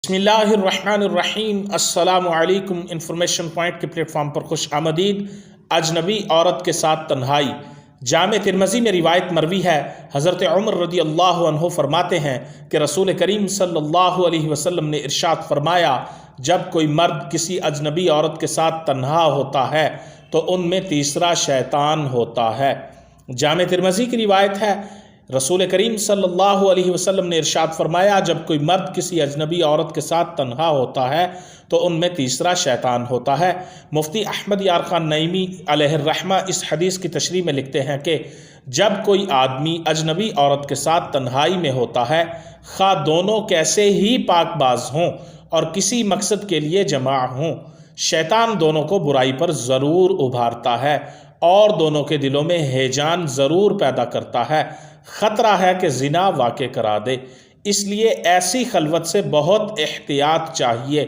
بسم اللہ الرحمن الرحیم۔ السلام علیکم۔ انفارمیشن پوائنٹ کے پلیٹ فارم پر خوش آمدید۔ اجنبی عورت کے ساتھ تنہائی۔ جامع ترمذی میں روایت مروی ہے، حضرت عمر رضی اللہ عنہ فرماتے ہیں کہ رسول کریم صلی اللہ علیہ وسلم نے ارشاد فرمایا، جب کوئی مرد کسی اجنبی عورت کے ساتھ تنہا ہوتا ہے تو ان میں تیسرا شیطان ہوتا ہے۔ جامع ترمذی کی روایت ہے، رسول کریم صلی اللہ علیہ وسلم نے ارشاد فرمایا، جب کوئی مرد کسی اجنبی عورت کے ساتھ تنہا ہوتا ہے تو ان میں تیسرا شیطان ہوتا ہے۔ مفتی احمد یار خان نعیمی علیہ الرحمہ اس حدیث کی تشریح میں لکھتے ہیں کہ جب کوئی آدمی اجنبی عورت کے ساتھ تنہائی میں ہوتا ہے، خواہ دونوں کیسے ہی پاک باز ہوں اور کسی مقصد کے لیے جمع ہوں، شیطان دونوں کو برائی پر ضرور ابھارتا ہے اور دونوں کے دلوں میں ہیجان ضرور پیدا کرتا ہے، خطرہ ہے کہ زنا واقع کرا دے۔ اس لیے ایسی خلوت سے بہت احتیاط چاہیے،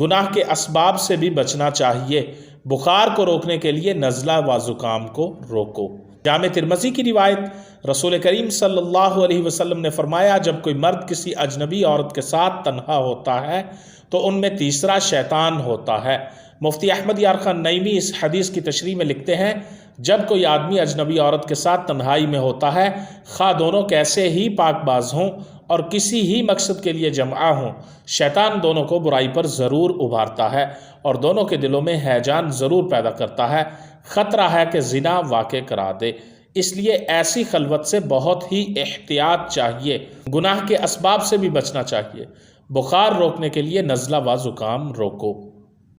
گناہ کے اسباب سے بھی بچنا چاہیے۔ بخار کو روکنے کے لیے نزلہ و زکام کو روکو۔ جامع ترمذی کی روایت، رسول کریم صلی اللہ علیہ وسلم نے فرمایا، جب کوئی مرد کسی اجنبی عورت کے ساتھ تنہا ہوتا ہے تو ان میں تیسرا شیطان ہوتا ہے۔ مفتی احمد یار خان نعیمی اس حدیث کی تشریح میں لکھتے ہیں، جب کوئی آدمی اجنبی عورت کے ساتھ تنہائی میں ہوتا ہے، خواہ دونوں کیسے ہی پاک باز ہوں اور کسی ہی مقصد کے لیے جمع ہوں، شیطان دونوں کو برائی پر ضرور ابھارتا ہے اور دونوں کے دلوں میں ہیجان ضرور پیدا کرتا ہے، خطرہ ہے کہ زنا واقع کرا دے۔ اس لیے ایسی خلوت سے بہت ہی احتیاط چاہیے، گناہ کے اسباب سے بھی بچنا چاہیے۔ بخار روکنے کے لیے نزلہ و زکام روکو۔